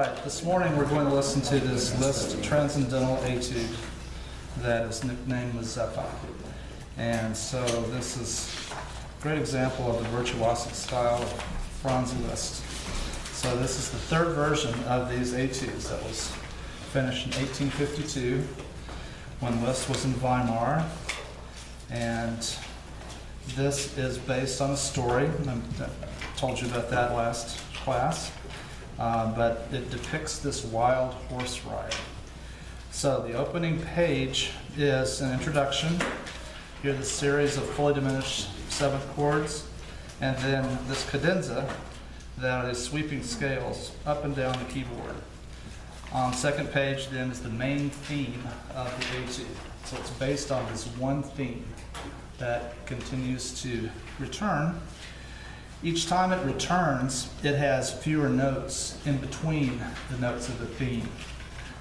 right, this morning we're going to listen to this Liszt Transcendental Etude that is nicknamed Mazeppa. And so this is a great example of the virtuosic style of Franz Liszt. So this is the third version of these etudes that was finished in 1852 when Liszt was in Weimar. And this is based on a story. I told you about that last class. But it depicts this wild horse ride. So the opening page is an introduction. Here the series of fully diminished seventh chords, and then this cadenza that is sweeping scales up and down the keyboard. On the second page then is the main theme of the etude. So it's based on this one theme that continues to return. Each time it returns, it has fewer notes in between the notes of the theme.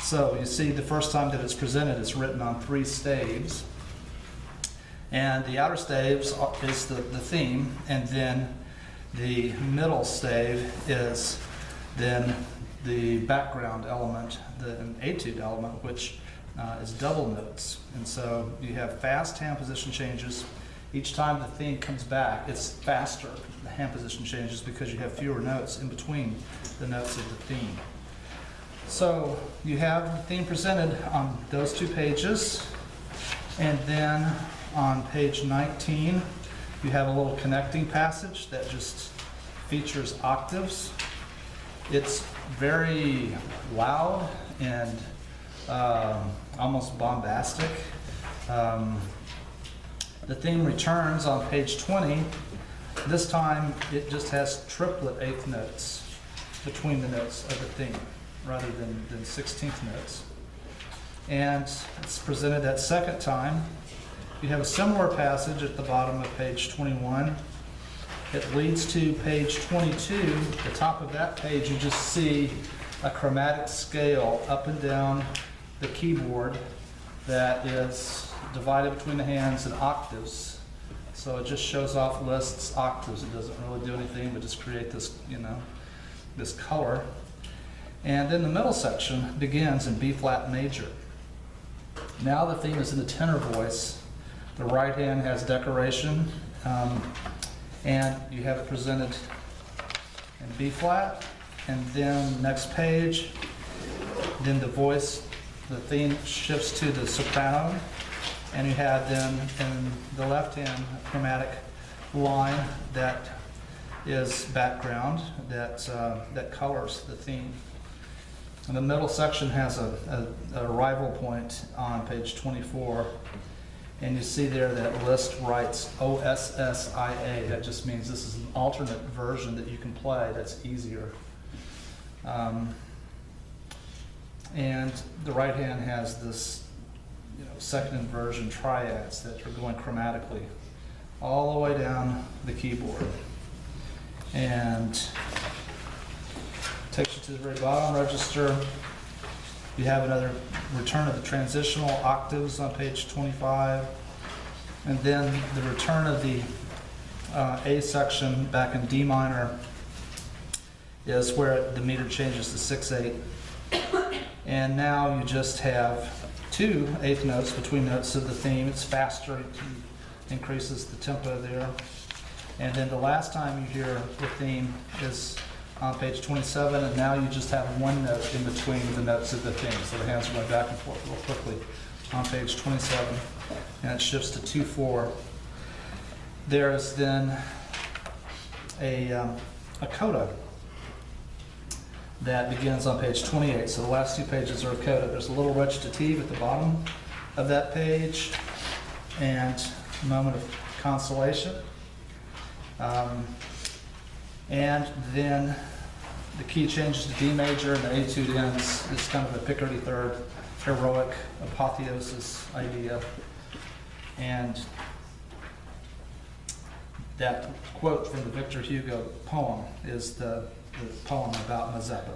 So you see the first time that it's presented, it's written on 3 staves. And the outer staves is the theme, and then the middle stave is then the background element, the etude element, which is double notes. And so you have fast hand position changes. Each time the theme comes back, it's faster, the hand position changes, because you have fewer notes in between the notes of the theme. So you have the theme presented on those 2 pages, and then on page 19 you have a little connecting passage that just features octaves. It's very loud and almost bombastic. The theme returns on page 20. This time it just has triplet 8th notes between the notes of the theme rather than 16th notes. And it's presented that second time. You have a similar passage at the bottom of page 21. It leads to page 22. At the top of that page you just see a chromatic scale up and down the keyboard that is divided between the hands in octaves. So it just shows off Liszt's octaves. It doesn't really do anything but just create this, this color. And then the middle section begins in B flat major. Now the theme is in the tenor voice. The right hand has decoration, and you have it presented in B flat. And then next page, then the voice, the theme shifts to the soprano. And you have then in the left hand a chromatic line that is background that colors the theme. And the middle section has a arrival point on page 24, and you see there that Liszt writes OSSIA. That just means this is an alternate version that you can play that's easier. And the right hand has this second inversion triads that are going chromatically all the way down the keyboard. And takes you to the very bottom register. You have another return of the transitional octaves on page 25. And then the return of the A section back in D minor is where the meter changes to 6/8. And now you just have 2 8th notes between notes of the theme. It's faster, it increases the tempo there. And then the last time you hear the theme is on page 27, and now you just have 1 note in between the notes of the theme. So the hands are going back and forth real quickly on page 27, and it shifts to 2/4. There is then a coda that begins on page 28. So the last 2 pages are a coda. There's a little recitative at the bottom of that page, and a moment of consolation. And then the key changes to D major, and the etude ends. It's kind of a Picardy third, heroic apotheosis idea. And that quote from the Victor Hugo poem is the poem about Mazeppa,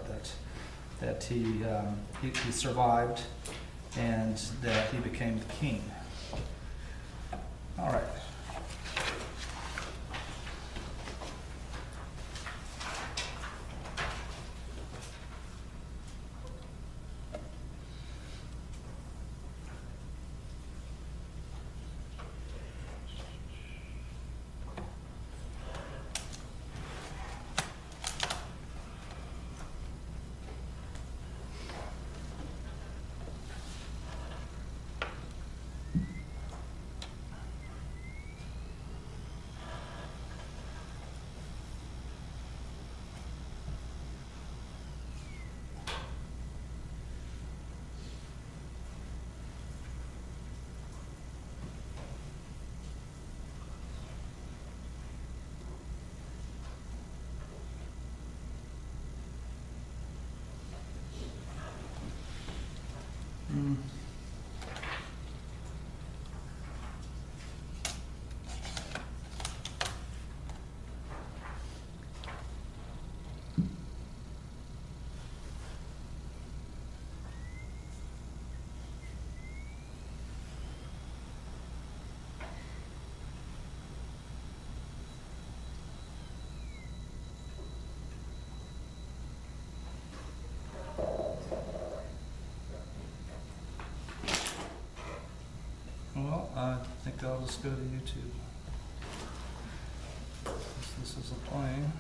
that he survived and that he became the king. All right. think I'll just go to YouTube. This is a playing.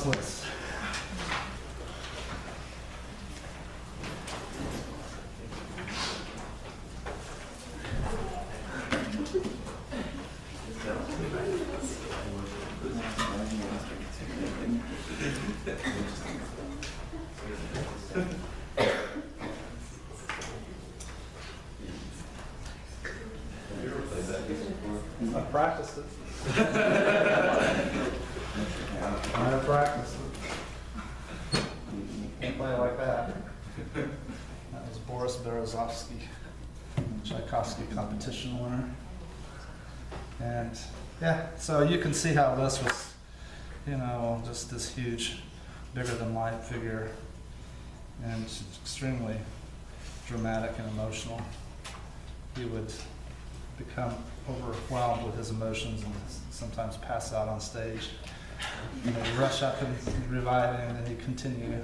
Franz Liszt. I practiced it. I practiced it. Can't play like that. That was Boris Berezovsky, Tchaikovsky competition winner. And yeah, so you can see how Liszt was, you know, just this huge, bigger than life figure, and extremely dramatic and emotional. He would become overwhelmed with his emotions and sometimes pass out on stage. You know, rush up and revive him, and then he'd continue.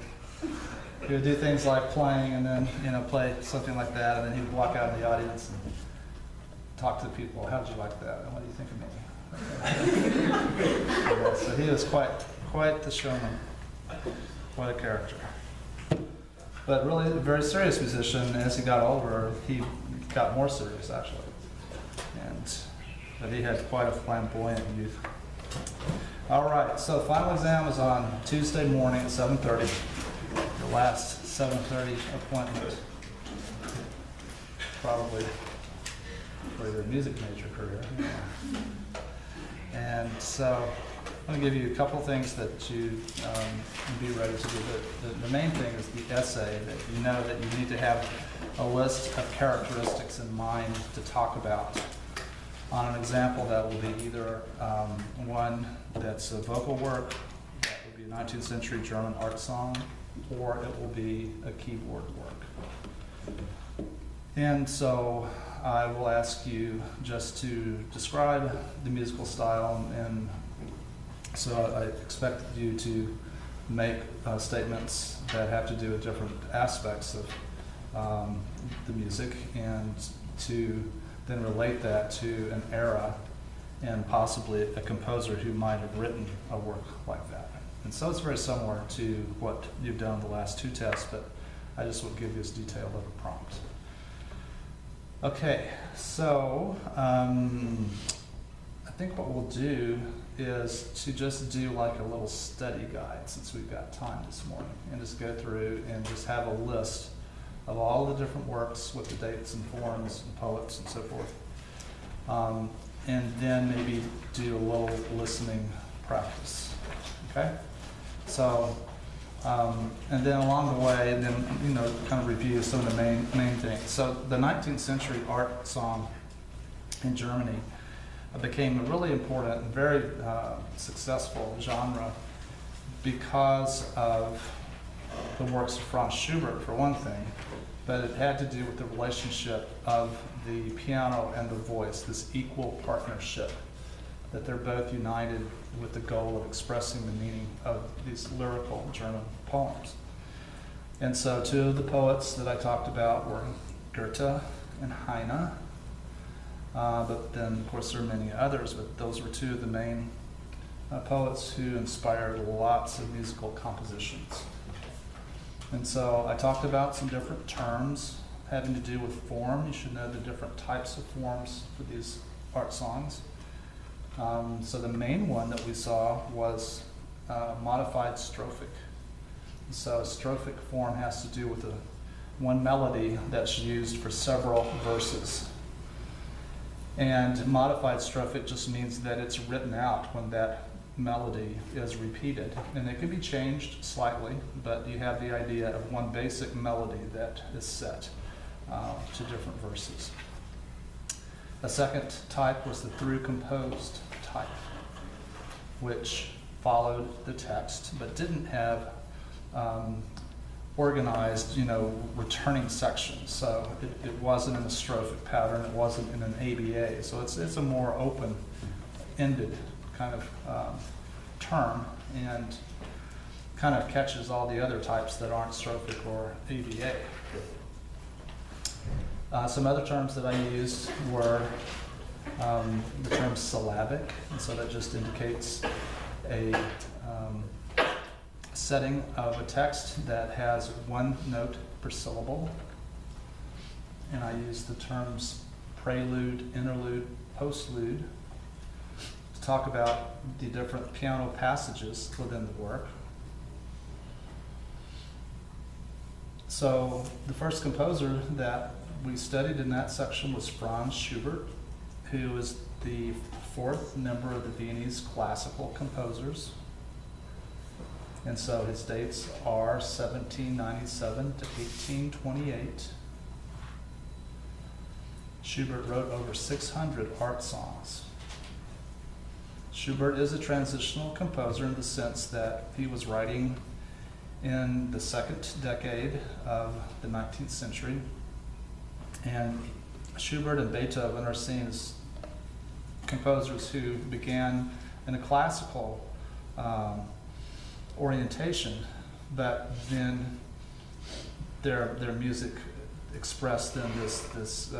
He would do things like playing and then, you know, play something like that, and then he'd walk out in the audience and talk to the people. How did you like that? And what do you think of me? Yeah, so he was quite the showman, quite a character. But really a very serious musician. As he got older, he got more serious, actually. But he had quite a flamboyant youth. All right, so final exam is on Tuesday morning at 7:30. The last 7:30 appointment, probably for your music major career. Yeah. And so I'm going to give you a couple things that you can be ready to do. The main thing is the essay, that you know that you need to have a list of characteristics in mind to talk about. On an example that will be either one that's a vocal work, that would be a 19th century German art song, or it will be a keyboard work. And so I will ask you just to describe the musical style, and so I expect you to make statements that have to do with different aspects of the music, and to then relate that to an era and possibly a composer who might have written a work like that. And so it's very similar to what you've done in the last two tests, but I just will give you as detailed of a prompt. Okay, so I think what we'll do is to just do like a little study guide, since we've got time this morning, and just go through and just have a list of all the different works with the dates and forms and poets and so forth. And then maybe do a little listening practice, okay? So, and then along the way, and then, you know, kind of review some of the main things. So the 19th century art song in Germany became a really important and very successful genre because of the works of Franz Schubert, for one thing, but it had to do with the relationship of the piano and the voice, this equal partnership, that they're both united with the goal of expressing the meaning of these lyrical German poems. And so two of the poets that I talked about were Goethe and Heine, but then of course there are many others, but those were two of the main poets who inspired lots of musical compositions. And so I talked about some different terms having to do with form. You should know the different types of forms for these art songs. So the main one that we saw was modified strophic. So a strophic form has to do with one melody that's used for several verses. And modified strophic just means that it's written out when that melody is repeated. And it can be changed slightly, but you have the idea of one basic melody that is set to different verses. A second type was the through composed type, which followed the text but didn't have organized, returning sections. So it wasn't in a strophic pattern, it wasn't in an ABA. So it's a more open-ended kind of term, and kind of catches all the other types that aren't strophic or ABA. Some other terms that I used were the term syllabic, and so that just indicates a setting of a text that has one note per syllable. And I use the terms prelude, interlude, postlude to talk about the different piano passages within the work. So the first composer that we studied in that section was Franz Schubert, who is the fourth member of the Viennese classical composers. And so his dates are 1797 to 1828. Schubert wrote over 600 art songs. Schubert is a transitional composer in the sense that he was writing in the second decade of the 19th century. And Schubert and Beethoven are seen as composers who began in a classical orientation, but then their music expressed in this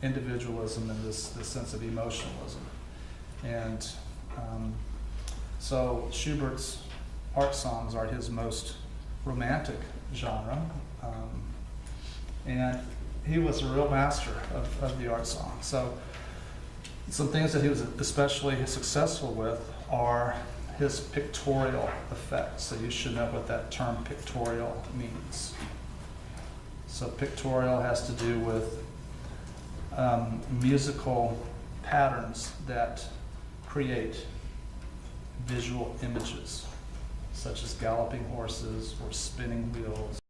individualism and this sense of emotionalism. And so Schubert's art songs are his most romantic genre, and he was a real master of the art song. So some things that he was especially successful with are his pictorial effects. So you should know what that term pictorial means. So pictorial has to do with musical patterns that create visual images, such as galloping horses or spinning wheels.